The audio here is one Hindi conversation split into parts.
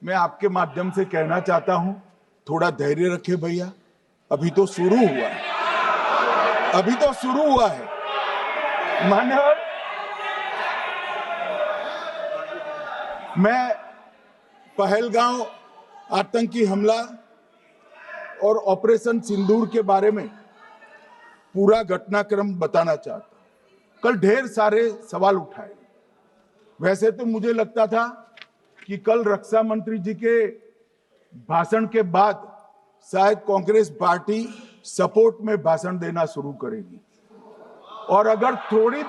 मैं आपके माध्यम से कहना चाहता हूं, थोड़ा धैर्य रखे भैया, अभी तो शुरू हुआ है, अभी तो शुरू हुआ है। मान्यवर, मैं पहलगांव आतंकी हमला और ऑपरेशन सिंदूर के बारे में पूरा घटनाक्रम बताना चाहता हूं। कल ढेर सारे सवाल उठाए। वैसे तो मुझे लगता था कि कल रक्षा मंत्री जी के भाषण के बाद शायद कांग्रेस पार्टी सपोर्ट में भाषण देना शुरू करेगी और अगर थोड़ी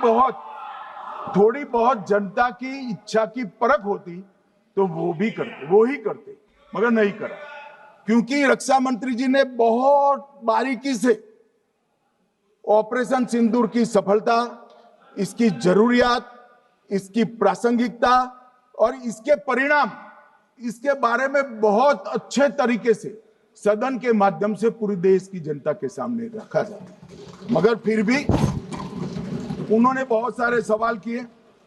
बहुत जनता की इच्छा की परख होती तो वो ही करते, मगर नहीं करा, क्योंकि रक्षा मंत्री जी ने बहुत बारीकी से ऑपरेशन सिंदूर की सफलता, इसकी जरूरियात, इसकी प्रासंगिकता और इसके परिणाम, इसके बारे में बहुत अच्छे तरीके से सदन के माध्यम से पूरी देश की जनता के सामने रखा जाए। मगर फिर भी उन्होंने बहुत सारे सवाल किए।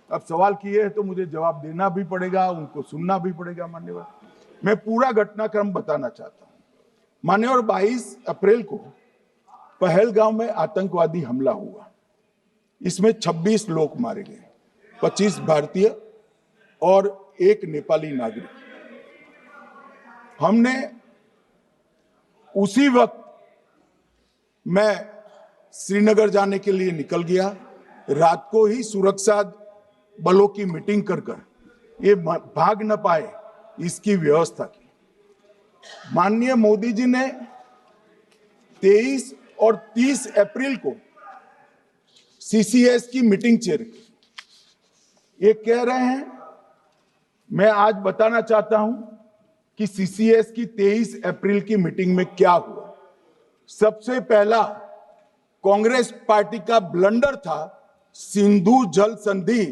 अब सवाल किए हैं तो मुझे जवाब देना भी पड़ेगा, उनको सुनना भी पड़ेगा। मान्यवर, मैं पूरा घटनाक्रम बताना चाहता हूं। मान्यवर, 22 अप्रैल को पहलगांव में आतंकवादी हमला हुआ। इसमें 26 लोग मारे गए, 25 भारतीय और 1 नेपाली नागरिक। हमने उसी वक्त मैं श्रीनगर जाने के लिए निकल गया। रात को ही सुरक्षा बलों की मीटिंग कर ये भाग न पाए इसकी व्यवस्था की। माननीय मोदी जी ने 23 और 30 अप्रैल को सीसीएस की मीटिंग चेयर की। ये कह रहे हैं, मैं आज बताना चाहता हूं कि सीसीएस की 23 अप्रैल की मीटिंग में क्या हुआ। सबसे पहला कांग्रेस पार्टी का ब्लंडर था सिंधु जल संधि,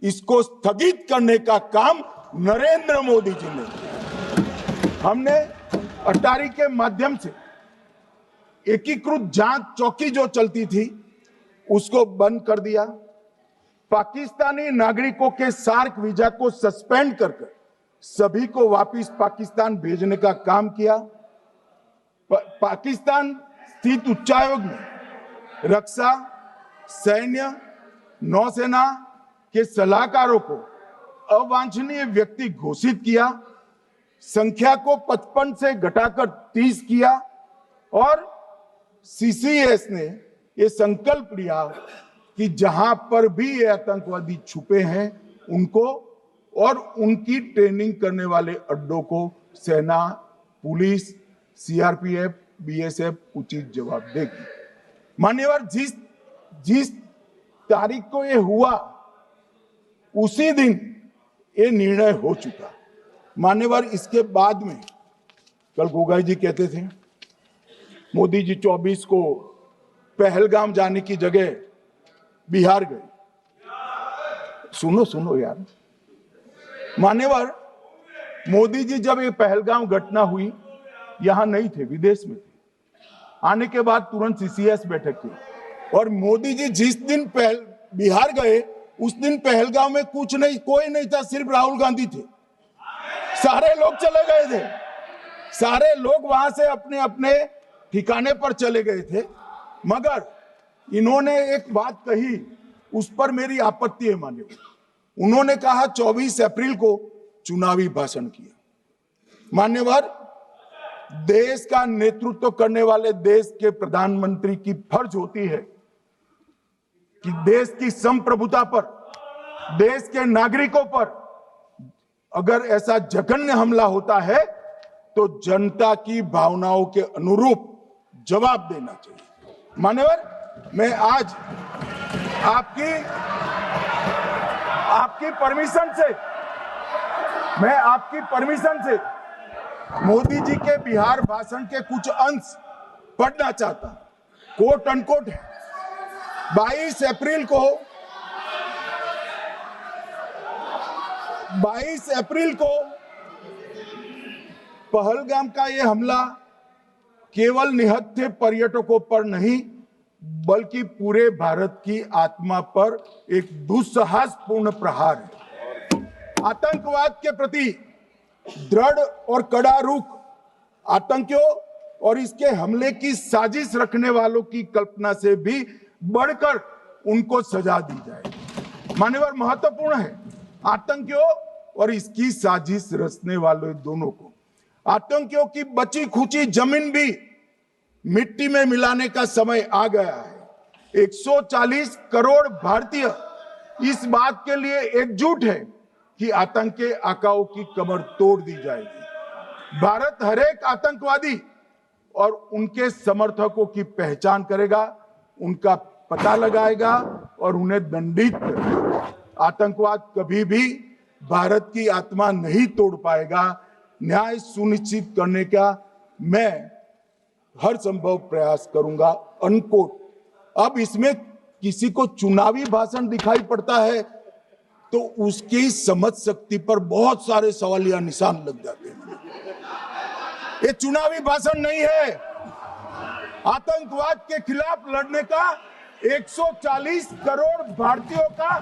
इसको स्थगित करने का काम नरेंद्र मोदी जी ने किया। हमने अटारी के माध्यम से एकीकृत जांच चौकी जो चलती थी उसको बंद कर दिया। पाकिस्तानी नागरिकों के सार्क वीजा को सस्पेंड कर सभी को वापस पाकिस्तान भेजने का काम किया। पाकिस्तान स्थित उच्चायोग ने रक्षा, सैन्य, नौसेना के सलाहकारों को अवांछनीय व्यक्ति घोषित किया, संख्या को 55 से घटाकर 30 किया और सीसीएस ने ये संकल्प लिया कि जहां पर भी ये आतंकवादी छुपे हैं उनको और उनकी ट्रेनिंग करने वाले अड्डों को सेना, पुलिस, सीआरपीएफ, बीएसएफ उचित जवाब देगी। मान्यवर, जिस तारीख को ये हुआ उसी दिन ये निर्णय हो चुका। मान्यवर, इसके बाद में कल गोगाई जी कहते थे मोदी जी 24 को पहलगाम जाने की जगह बिहार गए। सुनो यार। मान्यवर, मोदी जी जब ये पहलगाम घटना हुई यहां नहीं थे, विदेश में थे। आने के बाद तुरंत सीसीएस बैठक की और मोदी जी जिस दिन बिहार गए उस दिन पहलगाम में कोई नहीं था, सिर्फ राहुल गांधी थे। सारे लोग चले गए थे, सारे लोग वहां से अपने अपने ठिकाने पर चले गए थे। मगर इन्होंने एक बात कही, उस पर मेरी आपत्ति है। मान्यवर, उन्होंने कहा 24 अप्रैल को चुनावी भाषण किया। मान्यवर, देश का नेतृत्व करने वाले देश के प्रधानमंत्री की फर्ज होती है कि देश की संप्रभुता पर, देश के नागरिकों पर अगर ऐसा जघन्य हमला होता है तो जनता की भावनाओं के अनुरूप जवाब देना चाहिए। मान्यवर, मैं आज आपकी परमिशन से मोदी जी के बिहार भाषण के कुछ अंश पढ़ना चाहता हूं। कोट अनकोट है। 22 अप्रैल को पहलगाम का यह हमला केवल निहत्थे पर्यटकों पर नहीं बल्कि पूरे भारत की आत्मा पर एक दुस्साहसपूर्ण प्रहार है। आतंकवाद के प्रति दृढ़ और कड़ा रुख आतंकियों और इसके हमले की साजिश रखने वालों की कल्पना से भी बढ़कर उनको सजा दी जाए। मान्यवर, महत्वपूर्ण है आतंकियों और इसकी साजिश रचने वाले दोनों को। आतंकियों की बची खुची जमीन भी मिट्टी में मिलाने का समय आ गया है। 140 करोड़ भारतीय इस बात के लिए एकजुट है कि आतंक के आकाओं की कमर तोड़ दी जाएगी। भारत हरेक आतंकवादी और उनके समर्थकों की पहचान करेगा, उनका पता लगाएगा और उन्हें दंडित करेगा। आतंकवाद कभी भी भारत की आत्मा नहीं तोड़ पाएगा। न्याय सुनिश्चित करने का मैं हर संभव प्रयास करूंगा। अनकोट। अब इसमें किसी को चुनावी भाषण दिखाई पड़ता है तो उसकी समझ शक्ति पर बहुत सारे सवालिया निशान लग जाते हैं। ये चुनावी भाषण नहीं है, आतंकवाद के खिलाफ लड़ने का 140 करोड़ भारतीयों का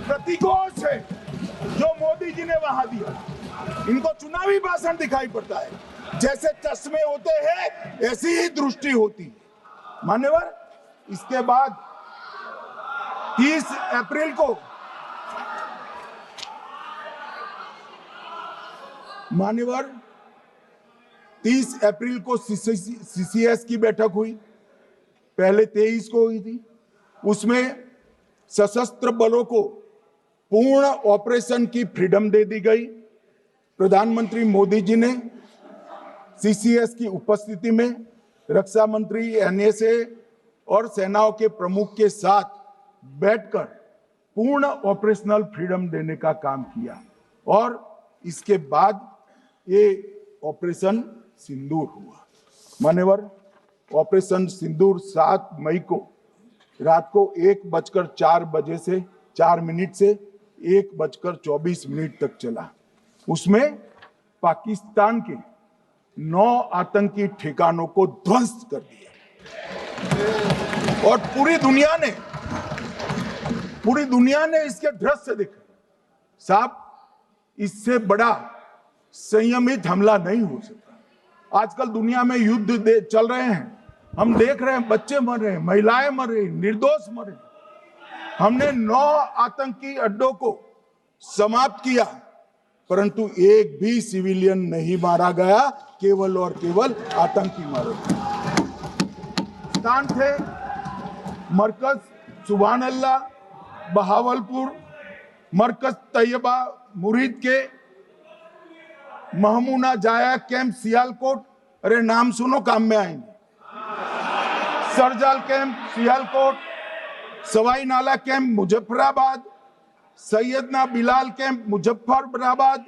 प्रतिघोष है जो मोदी जी ने वहां दिया। इनको चुनावी भाषण दिखाई पड़ता है। जैसे चश्मे होते हैं ऐसी ही दृष्टि होती है। मान्यवर, इसके बाद 30 अप्रैल को मान्यवर 30 अप्रैल को सीसीएस की बैठक हुई। पहले 23 को हुई थी। उसमें सशस्त्र बलों को पूर्ण ऑपरेशन की फ्रीडम दे दी गई। प्रधानमंत्री मोदी जी ने सीसीएस की उपस्थिति में रक्षा मंत्री, एनएसए और सेनाओं के प्रमुख के साथ बैठकर पूर्ण ऑपरेशनल फ्रीडम देने का काम किया और इसके बाद ये ऑपरेशन सिंदूर हुआ। मान्यवर, ऑपरेशन सिंदूर 7 मई को रात को 1:04 से 4 मिनट से 1:24 तक चला। उसमें पाकिस्तान के 9 आतंकी ठिकानों को ध्वस्त कर दिया और पूरी दुनिया ने इसके दृश्य देखे। साहब, इससे बड़ा संयमित हमला नहीं हो सकता। आजकल दुनिया में युद्ध चल रहे हैं, हम देख रहे हैं, बच्चे मर रहे हैं, महिलाएं मर रही, निर्दोष मर रहे। हमने 9 आतंकी अड्डों को समाप्त किया, परंतु एक भी सिविलियन नहीं मारा गया, केवल और केवल आतंकी मारे गए। स्थान थे मरकज सुभान अल्लाह बहावलपुर, मरकज तैयबा मुरीद के, महमूना जाया कैंप सियालकोट, अरे नाम सुनो काम में आएंगे, सरजाल camp Sialkot, Sawai Nala camp Muzaffarabad, Syedna Bilal camp Muzaffarabad,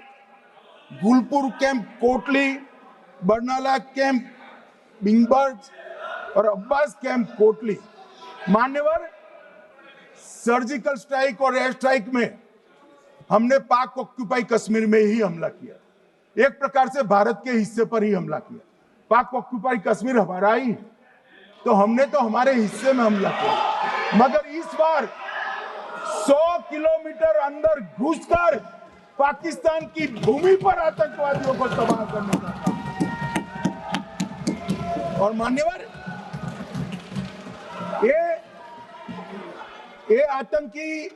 Gulpur camp Kotli, Barnala camp Bhimber और अब्बास कैंप कोटली। मान्यवर, सर्जिकल स्ट्राइक और एयर स्ट्राइक में हमने पाक ऑक्यूपाई कश्मीर में ही हमला किया। एक प्रकार से भारत के हिस्से पर ही हमला किया। पाक ऑक्यूपाई कश्मीर हमारा ही, तो हमने तो हमारे हिस्से में हमला किया। मगर इस बार 100 किलोमीटर अंदर घुसकर पाकिस्तान की भूमि पर आतंकवादियों को तबाह करने का काम। और मान्यवर, ये आतंकी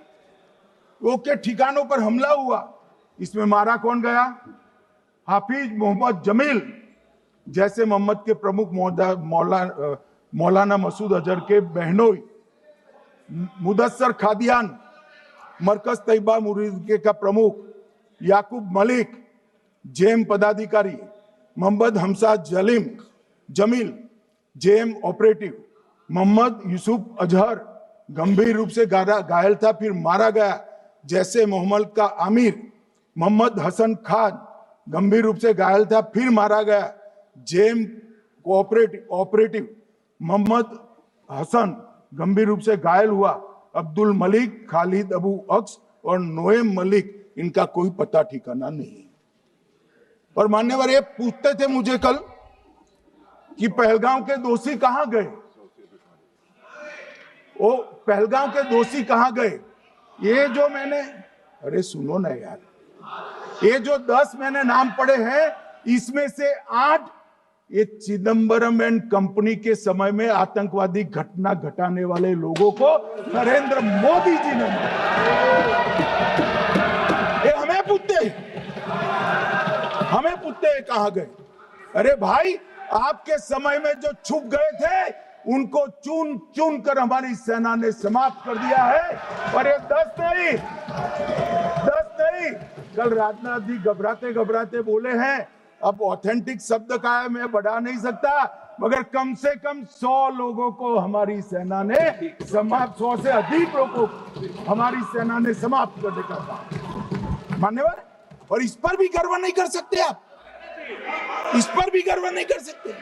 वो के ठिकानों पर हमला हुआ, इसमें मारा कौन गया? हाफिज मोहम्मद जमील जैसे मोहम्मद के प्रमुख मौलाना मसूद अजहर के बहनोई, मुदस्सर खादियान मरकज तैयबा मुरीद का प्रमुख, याकूब मलिक जेएम पदाधिकारी, मोहम्मद हमसा जमील जेएम ऑपरेटिव, मोहम्मद यूसुफ अजहर गंभीर रूप से घायल था फिर मारा गया, जैसे मोहम्मद का आमिर, मोहम्मद हसन खान गंभीर रूप से घायल था फिर मारा गया, जेएम ऑपरेटिव मोहम्मद हसन गंभीर रूप से घायल हुआ, अब्दुल मलिक, खालिद अबू अक्स और नोएम मलिक, इनका कोई पता ठिकाना नहीं। और मान्यवर, ये पूछते थे मुझे कल कि पहलगाम के दोषी कहां गए, वो पहलगाम के दोषी कहां गए? ये जो मैंने, अरे सुनो ना यार, ये जो 10 मैंने नाम पढ़े हैं, इसमें से 8 ये चिदम्बरम एंड कंपनी के समय में आतंकवादी घटना घटाने वाले लोगों को नरेंद्र मोदी जी ने ये हमें पूछते कहां गए? अरे भाई, आपके समय में जो छुप गए थे उनको चुन चुन कर हमारी सेना ने समाप्त कर दिया है। और ये 10 नहीं, कल राजनाथ जी घबराते घबराते बोले हैं, अब ऑथेंटिक शब्द का है, मैं बढ़ा नहीं सकता, मगर कम से कम 100 लोगों को हमारी सेना ने समाप्त, 100 से अधिक लोगों को हमारी सेना ने समाप्त करने का काम। मान्यवर, और इस पर भी गर्व नहीं कर सकते आप? इस पर भी गर्व नहीं कर सकते?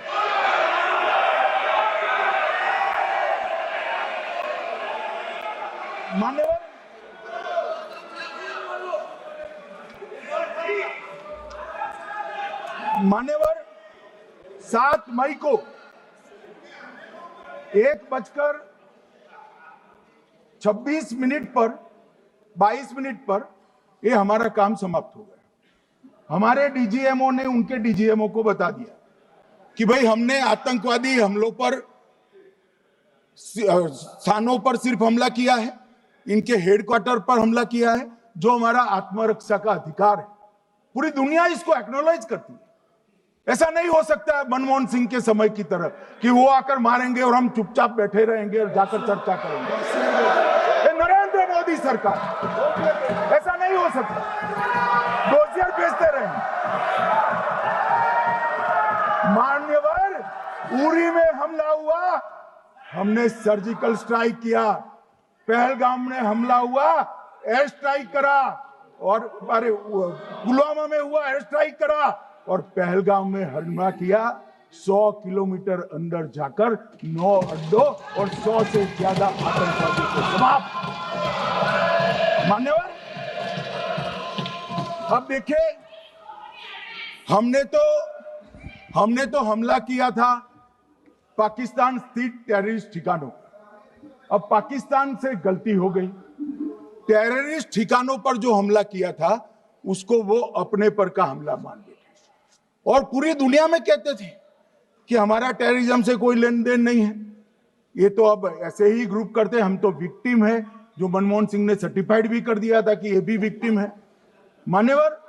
मान्यवर, मान्यवर 7 मई को 1:26 पर 22 मिनट पर ये हमारा काम समाप्त हो गया। हमारे डीजीएमओ ने उनके डीजीएमओ को बता दिया कि भाई हमने आतंकवादी हमलों पर स्थानों पर सिर्फ हमला किया है, इनके हेडक्वार्टर पर हमला किया है, जो हमारा आत्मरक्षा का अधिकार है। पूरी दुनिया इसको एक्नॉलेज करती है। ऐसा नहीं हो सकता है मनमोहन सिंह के समय की तरह कि वो आकर मारेंगे और हम चुपचाप बैठे रहेंगे और जाकर चर्चा करेंगे। ये नरेंद्र मोदी सरकार, ऐसा नहीं हो सकता। डोजियर भेजते रहेंगे। मान्यवर, उरी में हमला हुआ, हमने सर्जिकल स्ट्राइक किया। पहलगाम में हमला हुआ, एयर स्ट्राइक करा, और अरे पुलवामा में हुआ, एयर स्ट्राइक करा, और पहलगाम में हमला किया। 100 किलोमीटर अंदर जाकर 9 अड्डों और 100 से ज्यादा आतंकवादी को समाप्त। मान्यवर, अब देखिए, हमने तो हमला किया था पाकिस्तान स्थित टेररिस्ट ठिकानों। अब पाकिस्तान से गलती हो गई, टेररिस्ट ठिकानों पर जो हमला किया था उसको वो अपने पर का हमला मान बैठे, और पूरी दुनिया में कहते थे कि हमारा टेररिज्म से कोई लेन देन नहीं है, ये तो अब ऐसे ही ग्रुप करते, हम तो विक्टिम है, जो मनमोहन सिंह ने सर्टिफाइड भी कर दिया था कि ये भी विक्टिम है। मान्यवर,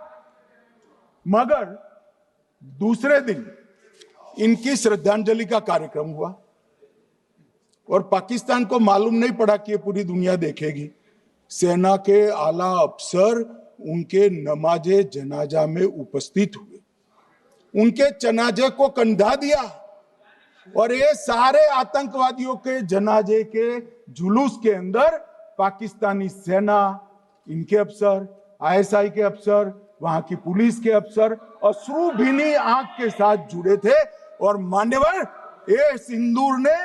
मगर दूसरे दिन इनकी श्रद्धांजलि का कार्यक्रम हुआ और पाकिस्तान को मालूम नहीं पड़ा कि ये पूरी दुनिया देखेगी। सेना के आला अफसर उनके नमाजे जनाजा में उपस्थित हुए, उनके जनाजे को कंधा दिया, और ये सारे आतंकवादियों के जनाजे के जुलूस के अंदर पाकिस्तानी सेना, इनके अफसर, आईएसआई के अफसर, वहां की पुलिस के अफसर अश्रुभीनी आंख के साथ जुड़े थे। और मान्यवर, ये सिंदूर ने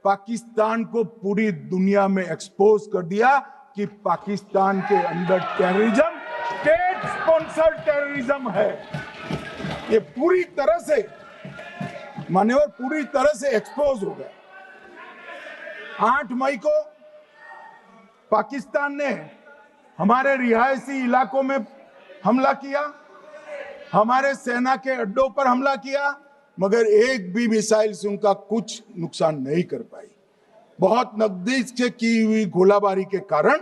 पाकिस्तान को पूरी दुनिया में एक्सपोज कर दिया कि पाकिस्तान के अंदर टेररिज्म स्टेट स्पॉन्सर्ड टेररिज्म है। ये पूरी तरह से, मान्यवर, पूरी तरह से एक्सपोज हो गया। 8 मई को पाकिस्तान ने हमारे रिहायशी इलाकों में हमला किया, हमारे सेना के अड्डों पर हमला किया, मगर एक भी मिसाइल से उनका कुछ नुकसान नहीं कर पाई। बहुत नजदीक से की हुई गोलाबारी के कारण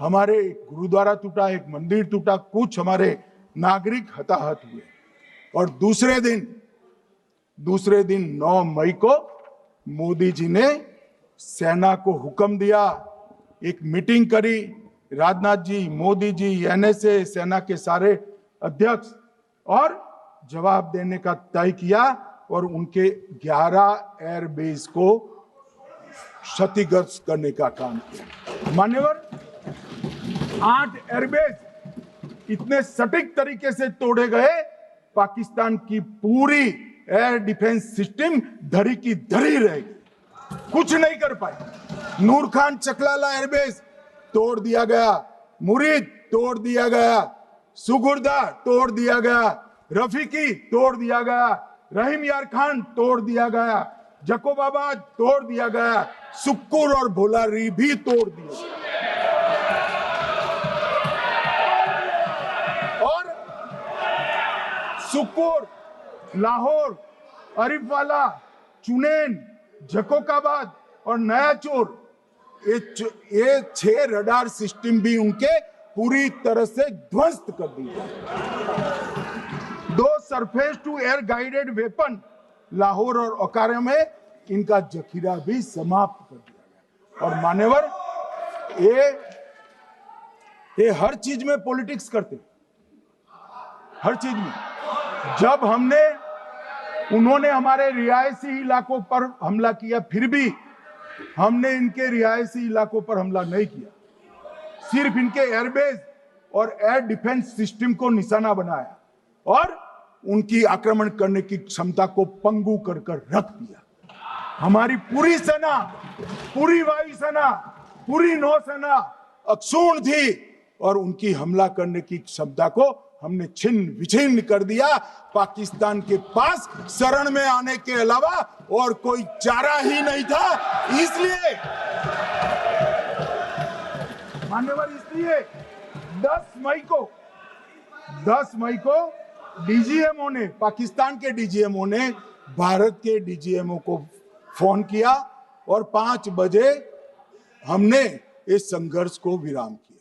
हमारे गुरुद्वारा टूटा, एक मंदिर टूटा, कुछ हमारे नागरिक हताहत हुए। और दूसरे दिन 9 मई को मोदी जी ने सेना को हुक्म दिया, एक मीटिंग करी, राजनाथ जी, मोदी जी, एनएसए, सेना के सारे अध्यक्ष, और जवाब देने का तय किया और उनके 11 एयरबेस को क्षतिग्रस्त करने का काम किया। मान्यवर, 8 एयरबेस इतने सटीक तरीके से तोड़े गए, पाकिस्तान की पूरी एयर डिफेंस सिस्टम धरी की धरी रह गई, कुछ नहीं कर पाई। नूर खान चकलाला एयरबेस तोड़ दिया गया, मुरीद तोड़ दिया गया, सुगुर्दा तोड़ दिया गया, रफीकी तोड़ दिया गया, रहीम यार खान तोड़ दिया गया, जकोबाबाद तोड़ दिया गया, सुक्कुर और भोलारी भी तोड़ दिया। और सुखपुर, लाहौर, अरिफवाला, चुनेन, झकोकाबाद और नया चोर, ये 6 रडार सिस्टम भी उनके पूरी तरह से ध्वस्त कर दिए। 2 surface to air guided weapon Lahore और ओकारा में इनका जखीरा भी समाप्त कर दिया गया। और मान्यवर, ये हर चीज में पॉलिटिक्स करते, हर चीज में। जब उन्होंने हमारे रिहायशी इलाकों पर हमला किया, फिर भी हमने इनके रिहायशी इलाकों पर हमला नहीं किया, सिर्फ इनके एयरबेस और एयर डिफेंस सिस्टम को निशाना बनाया और उनकी आक्रमण करने की क्षमता को पंगु कर रख दिया। हमारी पूरी सेना, पूरी वायुसेना, पूरी नौसेना अक्षुण्ण थी और उनकी हमला करने की क्षमता को हमने छिन्न विछिन्न कर दिया। पाकिस्तान के पास शरण में आने के अलावा और कोई चारा ही नहीं था। इसलिए मान्यवर, इसलिए 10 मई को डीजीएमओ ने, पाकिस्तान के डीजीएमओ ने भारत के डीजीएमओ को फोन किया और 5 बजे हमने इस संघर्ष को विराम किया।